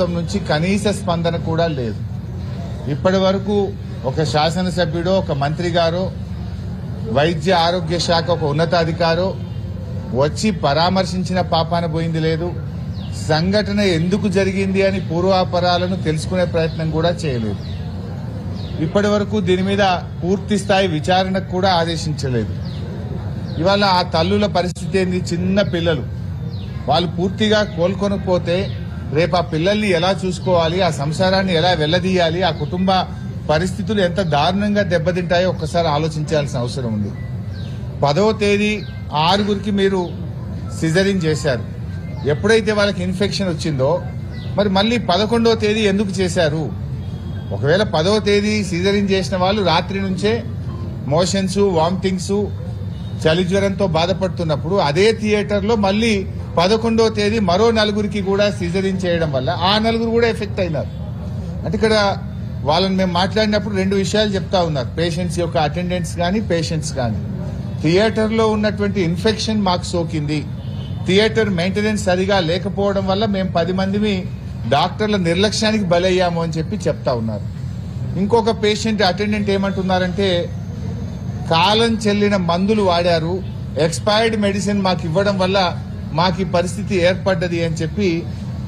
ప్రభుత్వం నుంచి కనీస స్పందన కూడా లేదు. ఇప్పటి వరకు ఒక శాసనసభ్యుడో ఒక మంత్రి గారో వైద్య ఆరోగ్య శాఖ ఒక ఉన్నతాధికారో వచ్చి పరామర్శించిన పాపాన పోయింది లేదు. సంఘటన ఎందుకు జరిగింది అని పూర్వాపరాలను తెలుసుకునే ప్రయత్నం కూడా చేయలేదు. ఇప్పటి వరకు దీని మీద పూర్తి స్థాయి విచారణకు కూడా ఆదేశించలేదు. ఇవాళ ఆ తల్లుల పరిస్థితి ఏంది? చిన్న పిల్లలు, వాళ్ళు పూర్తిగా కోలుకొనకపోతే రేపు ఆ పిల్లల్ని ఎలా చూసుకోవాలి, ఆ సంసారాన్ని ఎలా వెళ్లదీయాలి, ఆ కుటుంబ పరిస్థితులు ఎంత దారుణంగా దెబ్బతింటాయో ఒక్కసారి ఆలోచించాల్సిన అవసరం ఉంది. 10వ తేదీ 6గురికి మీరు సిజరింగ్ చేశారు. ఎప్పుడైతే వాళ్ళకి ఇన్ఫెక్షన్ వచ్చిందో మరి మళ్ళీ 11వ తేదీ ఎందుకు చేశారు? ఒకవేళ 10వ తేదీ సిజరింగ్ చేసిన వాళ్ళు రాత్రి నుంచే మోషన్స్, వామిటింగ్స్, చలి జ్వరంతో బాధపడుతున్నప్పుడు అదే థియేటర్లో మళ్ళీ 11వ తేదీ మరో 4గురికి కూడా సిజరింగ్ చేయడం వల్ల ఆ 4గురు కూడా ఎఫెక్ట్ అయినారు. అంటే ఇక్కడ వాళ్ళని మేము మాట్లాడినప్పుడు 2 విషయాలు చెప్తా ఉన్నారు. పేషెంట్స్ యొక్క అటెండెంట్స్ కానీ పేషెంట్స్ కానీ థియేటర్లో ఉన్నటువంటి ఇన్ఫెక్షన్ మాకు సోకింది, థియేటర్ మెయింటెనెన్స్ సరిగా లేకపోవడం వల్ల మేము 10 మందిని డాక్టర్ల నిర్లక్ష్యానికి బలయ్యాము అని చెప్పి చెప్తా ఉన్నారు. ఇంకొక పేషెంట్ అటెండెంట్ ఏమంటున్నారంటే కాలం చెల్లిన మందులు వాడారు, ఎక్స్పైర్డ్ మెడిసిన్ మాకు ఇవ్వడం వల్ల మాకు ఈ పరిస్థితి ఏర్పడ్డది అని చెప్పి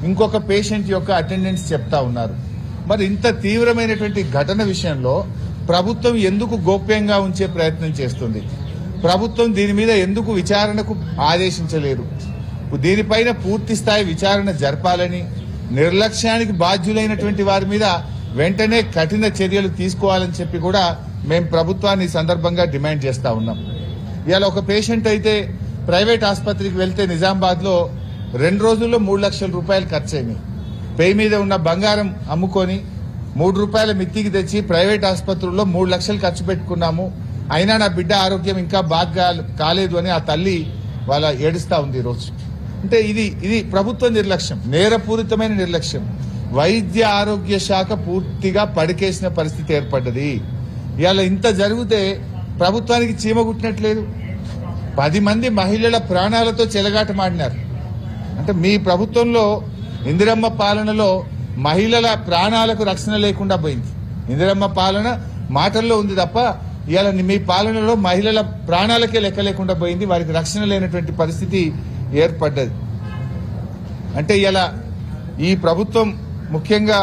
ఇంకొక పేషెంట్ యొక్క అటెండెంట్స్ చెప్తా ఉన్నారు. మరి ఇంత తీవ్రమైనటువంటి ఘటన విషయంలో ప్రభుత్వం ఎందుకు గోప్యంగా ఉంచే ప్రయత్నం చేస్తుంది? ప్రభుత్వం దీని మీద ఎందుకు విచారణకు ఆదేశించలేదు? దీనిపైన పూర్తి స్థాయి విచారణ జరపాలని, నిర్లక్ష్యానికి బాధ్యులైనటువంటి వారి మీద వెంటనే కఠిన చర్యలు తీసుకోవాలని చెప్పి కూడా మేము ప్రభుత్వాన్ని సందర్భంగా డిమాండ్ చేస్తా ఉన్నాం. ఇవాళ ఒక పేషెంట్ అయితే ప్రైవేట్ ఆసుపత్రికి వెళ్తే నిజామాబాద్ లో 2 రోజుల్లో 3 లక్షల రూపాయలు ఖర్చయినాయి. పేయి మీద ఉన్న బంగారం అమ్ముకొని 3 రూపాయల మిత్తికి తెచ్చి ప్రైవేట్ ఆసుపత్రుల్లో 3 లక్షలు ఖర్చు పెట్టుకున్నాము, అయినా నా బిడ్డ ఆరోగ్యం ఇంకా బాగా కాలేదు అని ఆ తల్లి వాళ్ళ ఏడుస్తా ఉంది ఈరోజు. అంటే ఇది ప్రభుత్వ నిర్లక్ష్యం, నేరపూరితమైన నిర్లక్ష్యం. వైద్య ఆరోగ్య శాఖ పూర్తిగా పడికేసిన పరిస్థితి ఏర్పడ్డది. ఇవాళ ఇంత జరిగితే ప్రభుత్వానికి చీమ కుట్టినట్లేదు. 10 మంది మహిళల ప్రాణాలతో చెలగాటమాడినారు. అంటే మీ ప్రభుత్వంలో ఇందిరమ్మ పాలనలో మహిళల ప్రాణాలకు రక్షణ లేకుండా పోయింది. ఇందిరమ్మ పాలన మాటల్లో ఉంది తప్ప ఇవాళ మీ పాలనలో మహిళల ప్రాణాలకే లెక్క లేకుండా పోయింది, వారికి రక్షణ లేనటువంటి పరిస్థితి ఏర్పడ్డది. అంటే ఇలా ఈ ప్రభుత్వం ముఖ్యంగా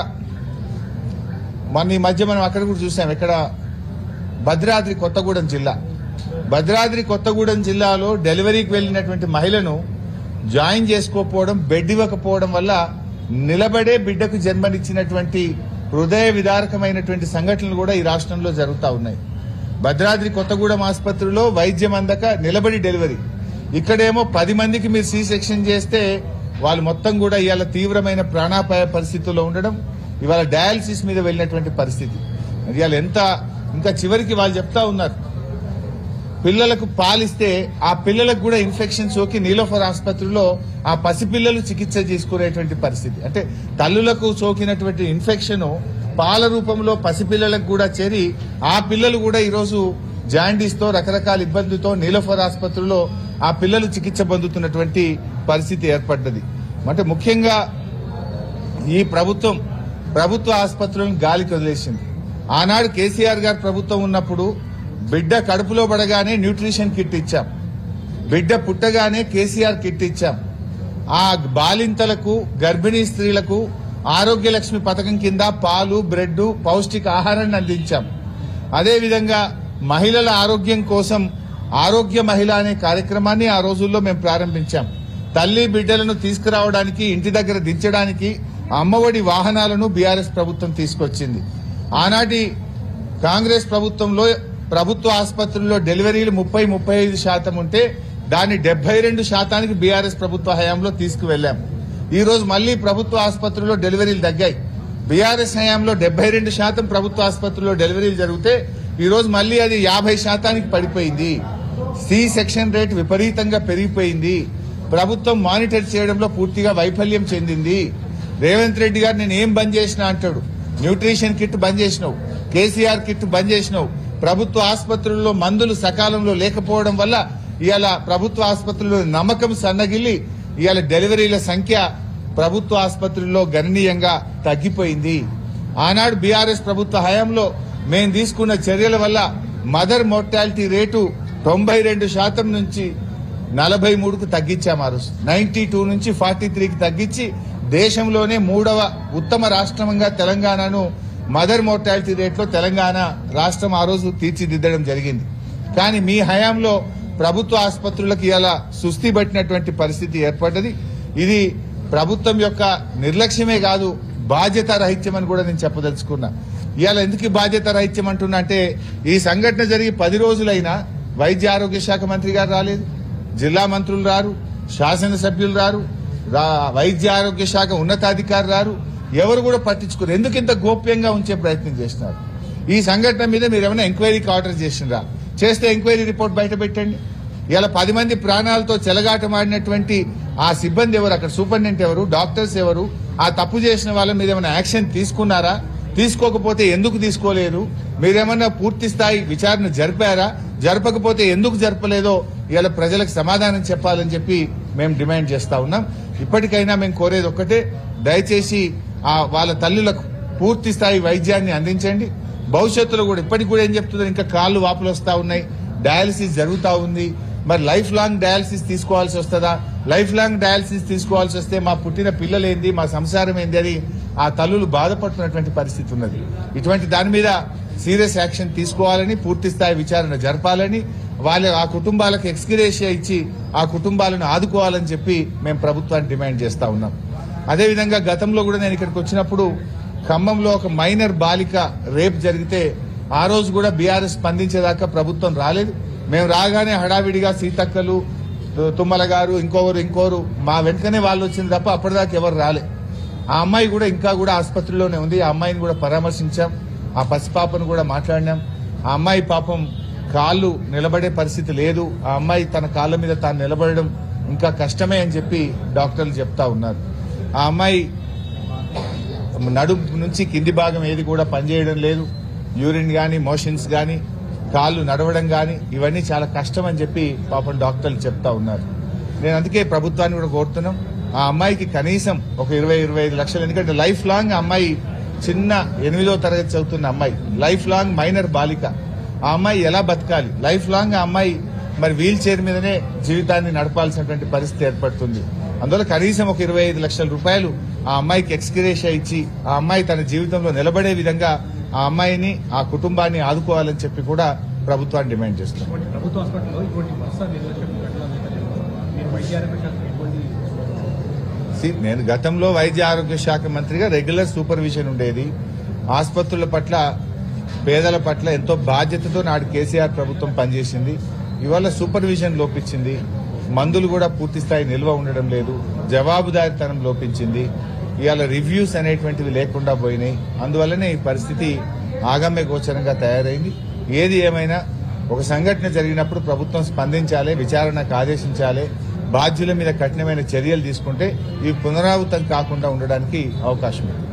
ఈ మధ్య మనం అక్కడ కూడా చూసాం, ఇక్కడ భద్రాద్రి కొత్తగూడెం జిల్లాలో డెలివరీకి వెళ్లినటువంటి మహిళను జాయిన్ చేసుకోకపోవడం, బెడ్ ఇవ్వకపోవడం వల్ల నిలబడే బిడ్డకు జన్మనిచ్చినటువంటి హృదయ విదారకమైనటువంటి సంఘటనలు కూడా ఈ రాష్ట్రంలో జరుగుతూ ఉన్నాయి. భద్రాద్రి కొత్తగూడెం ఆసుపత్రిలో వైద్యం అందక నిలబడి డెలివరీ, ఇక్కడేమో 10 మందికి మీరు సి సెక్షన్ చేస్తే వాళ్ళు మొత్తం కూడా ఇవాళ తీవ్రమైన ప్రాణాపాయ పరిస్థితుల్లో ఉండడం, ఇవాళ డయాలసిస్ మీద వెళ్ళినటువంటి పరిస్థితి. ఇవాళ ఇంకా చివరికి వాళ్ళు చెప్తా ఉన్నారు, పిల్లలకు పాలిస్తే ఆ పిల్లలకు కూడా ఇన్ఫెక్షన్ సోకి నీలోఫర్ ఆసుపత్రిలో ఆ పసిపిల్లలు చికిత్స తీసుకునేటువంటి పరిస్థితి. అంటే తల్లులకు సోకినటువంటి ఇన్ఫెక్షన్ పాల రూపంలో పసిపిల్లలకు కూడా చేరి ఆ పిల్లలు కూడా ఈరోజు జాండీస్ తో రకరకాల ఇబ్బందులతో నీలోఫర్ ఆసుపత్రిలో ఆ పిల్లలు చికిత్స పొందుతున్నటువంటి పరిస్థితి ఏర్పడ్డది. అంటే ముఖ్యంగా ఈ ప్రభుత్వ ఆసుపత్రులను గాలికి వదిలేసింది. ఆనాడు కేసీఆర్ గారు ప్రభుత్వం ఉన్నప్పుడు బిడ్డ కడుపులో పడగానే న్యూట్రిషన్ కిట్ ఇచ్చాం, బిడ్డ పుట్టగానే కేసీఆర్ కిట్ ఇచ్చాం. ఆ బాలింతలకు, గర్భిణీ స్త్రీలకు ఆరోగ్య లక్ష్మి పథకం కింద పాలు, బ్రెడ్, పౌష్టిక ఆహారాన్ని అందించాం. అదేవిధంగా మహిళల ఆరోగ్యం కోసం ఆరోగ్య మహిళ అనే కార్యక్రమాన్ని ఆ రోజుల్లో మేము ప్రారంభించాం. తల్లి బిడ్డలను తీసుకురావడానికి, ఇంటి దగ్గర దించడానికి అమ్మఒడి వాహనాలను బీఆర్ఎస్ ప్రభుత్వం తీసుకొచ్చింది. ఆనాటి కాంగ్రెస్ ప్రభుత్వంలో ప్రభుత్వ ఆసుపత్రుల్లో డెలివరీలు 30-35% ఉంటే దాన్ని 72% బీఆర్ఎస్ ప్రభుత్వ హయాంలో తీసుకువెళ్లాం. ఈ రోజు మళ్లీ ప్రభుత్వ ఆసుపత్రుల్లో డెలివరీలు తగ్గాయి. బీఆర్ఎస్ హయాంలో 72% ప్రభుత్వ ఆసుపత్రుల్లో డెలివరీలు జరిగితే ఈ రోజు మళ్లీ అది 50% పడిపోయింది. సి సెక్షన్ రేట్ విపరీతంగా పెరిగిపోయింది. ప్రభుత్వం మానిటర్ చేయడంలో పూర్తిగా వైఫల్యం చెందింది. రేవంత్ రెడ్డి గారు నేను ఏం బంద్ చేసినా అంటాడు. న్యూట్రిషన్ కిట్ బంద్ చేసినావు, కేసీఆర్ కిట్ బంద్ చేసినావు. ప్రభుత్వ ఆసుపత్రుల్లో మందులు సకాలంలో లేకపోవడం వల్ల ఇవాళ ప్రభుత్వ ఆసుపత్రుల్లో నమ్మకం సన్నగిల్లి ఇవాళ డెలివరీల సంఖ్య ప్రభుత్వ ఆసుపత్రుల్లో గణనీయంగా తగ్గిపోయింది. ఆనాడు బీఆర్ఎస్ ప్రభుత్వ హయాంలో మేము తీసుకున్న చర్యల వల్ల మదర్ మోర్టాలిటీ రేటు 92% నుంచి 43కు తగ్గించాము. 92 నుంచి 43కి తగ్గించి దేశంలోనే 3వ ఉత్తమ రాష్ట్రంగా తెలంగాణను మదర్ మోర్టాలిటీ రేట్లో తెలంగాణ రాష్ట్రం ఆ రోజు తీర్చిదిద్దడం జరిగింది. కానీ మీ హయాంలో ప్రభుత్వ ఆసుపత్రులకు ఇలా సుస్థి పట్టినటువంటి పరిస్థితి ఏర్పడ్డది. ఇది ప్రభుత్వం యొక్క నిర్లక్ష్యమే కాదు, బాధ్యత రహిత్యం అని కూడా నేను చెప్పదలుచుకున్నా. ఇవాళ ఎందుకు బాధ్యత రహిత్యం అంటున్నా అంటే ఈ సంఘటన జరిగి 10 రోజులైనా వైద్య ఆరోగ్య శాఖ మంత్రి గారు రాలేదు, జిల్లా మంత్రులు రారు, శాసనసభ్యులు రారు, వైద్య ఆరోగ్య శాఖ ఉన్నతాధికారి రారు, ఎవరు కూడా పట్టించుకోరు. ఎందుకు ఇంత గోప్యంగా ఉంచే ప్రయత్నం చేస్తున్నారు? ఈ సంఘటన మీద మీరు ఏమైనా ఎంక్వైరీకి ఆర్డర్ చేసినరా? చేస్తే ఎంక్వైరీ రిపోర్ట్ బయట పెట్టండి. ఇలా 10 మంది ప్రాణాలతో చెలగాటమాడినటువంటి ఆ సిబ్బంది ఎవరు, అక్కడ సూపరింటెండెంట్ ఎవరు, డాక్టర్స్ ఎవరు, ఆ తప్పు చేసిన వాళ్ళ మీద ఏమైనా యాక్షన్ తీసుకున్నారా? తీసుకోకపోతే ఎందుకు తీసుకోలేదు? మీరేమన్నా పూర్తి స్థాయి విచారణ జరిపారా? జరపకపోతే ఎందుకు జరపలేదో ఇలా ప్రజలకు సమాధానం చెప్పాలని చెప్పి మేము డిమాండ్ చేస్తా ఉన్నాం. ఇప్పటికైనా మేము కోరేది ఒక్కటే, దయచేసి వాళ్ళ తల్లులకు పూర్తి స్థాయి వైద్యాన్ని అందించండి. భవిష్యత్తులో కూడా ఇప్పటికి కూడా ఏం చెప్తున్నారు, ఇంకా కాళ్ళు వాపులు వస్తా ఉన్నాయి, డయాలసిస్ జరుగుతూ ఉంది. మరి లైఫ్ లాంగ్ డయాలసిస్ తీసుకోవాల్సి వస్తుందా? లైఫ్ లాంగ్ డయాలసిస్ తీసుకోవాల్సి వస్తే మా పుట్టిన పిల్లలేంది, మా సంసారం ఏంది అని ఆ తల్లులు బాధపడుతున్నటువంటి పరిస్థితి ఉన్నది. ఇటువంటి దాని మీద సీరియస్ యాక్షన్ తీసుకోవాలని, పూర్తి స్థాయి విచారణ జరపాలని, ఆ కుటుంబాలకు ఎక్స్గ్రేషియా ఇచ్చి ఆ కుటుంబాలను ఆదుకోవాలని చెప్పి మేము ప్రభుత్వాన్ని డిమాండ్ చేస్తా ఉన్నాం. అదేవిధంగా గతంలో కూడా నేను ఇక్కడికి వచ్చినప్పుడు ఖమ్మంలో ఒక మైనర్ బాలిక రేప్ జరిగితే ఆ రోజు కూడా బీఆర్ఎస్ స్పందించేదాకా ప్రభుత్వం రాలేదు. మేము రాగానే హడావిడిగా సీతక్కలు, తుమ్మల గారు, ఇంకోరు మా వెంటనే వాళ్ళు వచ్చింది తప్ప అప్పటిదాకా ఎవరు రాలే. ఆ అమ్మాయి కూడా ఇంకా కూడా ఆసుపత్రిలోనే ఉంది. ఆ అమ్మాయిని కూడా పరామర్శించాం, ఆ పసిపాపను కూడా మాట్లాడినాం. ఆ అమ్మాయి పాపం కాళ్ళు నిలబడే పరిస్థితి లేదు. ఆ అమ్మాయి తన కాళ్ళ మీద తాను నిలబడడం ఇంకా కష్టమే అని చెప్పి డాక్టర్లు చెప్తా ఉన్నారు. ఆ అమ్మాయి నడుము నుంచి కింది భాగం ఏది కూడా పనిచేయడం లేదు. యూరిన్ గాని, మోషన్స్ గాని, కాళ్ళు నడవడం గాని ఇవన్నీ చాలా కష్టం అని చెప్పి పాపం డాక్టర్లు చెప్తా ఉన్నారు. నేను అందుకే ప్రభుత్వాన్ని కూడా కోరుతున్నాం, ఆ అమ్మాయికి కనీసం ఒక 20-25 లక్షలు, ఎందుకంటే లైఫ్ లాంగ్ అమ్మాయి, చిన్న 8వ తరగతి చదువుతున్న అమ్మాయి, లైఫ్ లాంగ్ మైనర్ బాలిక. ఆ అమ్మాయి ఎలా బతకాలి? లైఫ్ లాంగ్ ఆ అమ్మాయి మరి వీల్ చైర్ మీదనే జీవితాన్ని నడపాల్సినటువంటి పరిస్థితి ఏర్పడుతుంది. అందువల్ల కనీసం ఒక 25 లక్షల రూపాయలు ఆ అమ్మాయికి ఎక్స్గ్రేషియా ఇచ్చి ఆ అమ్మాయి తన జీవితంలో నిలబడే విధంగా ఆ అమ్మాయిని, ఆ కుటుంబాన్ని ఆదుకోవాలని చెప్పి కూడా ప్రభుత్వాన్ని డిమాండ్ చేస్తున్నాం. నేను గతంలో వైద్య ఆరోగ్య శాఖ మంత్రిగా రెగ్యులర్ సూపర్విజన్ ఉండేది. ఆసుపత్రుల పట్ల, పేదల పట్ల ఎంతో బాధ్యతతో నాడు కేసీఆర్ ప్రభుత్వం పనిచేసింది. ఇవాళ సూపర్విజన్ లోపించింది, మందులు కూడా పూర్తి స్థాయి నిల్వ ఉండడం లేదు, జవాబుదారీతనం లోపించింది. ఇవాళ రివ్యూస్ అనేటువంటివి లేకుండా పోయినాయి. అందువల్లనే ఈ పరిస్థితి ఆగమ్య గోచరంగా తయారైంది. ఏది ఏమైనా ఒక సంఘటన జరిగినప్పుడు ప్రభుత్వం స్పందించాలి, విచారణకు ఆదేశించాలి, బాధ్యుల మీద కఠినమైన చర్యలు తీసుకుంటే ఇవి పునరావృతం కాకుండా ఉండడానికి అవకాశం ఉంది.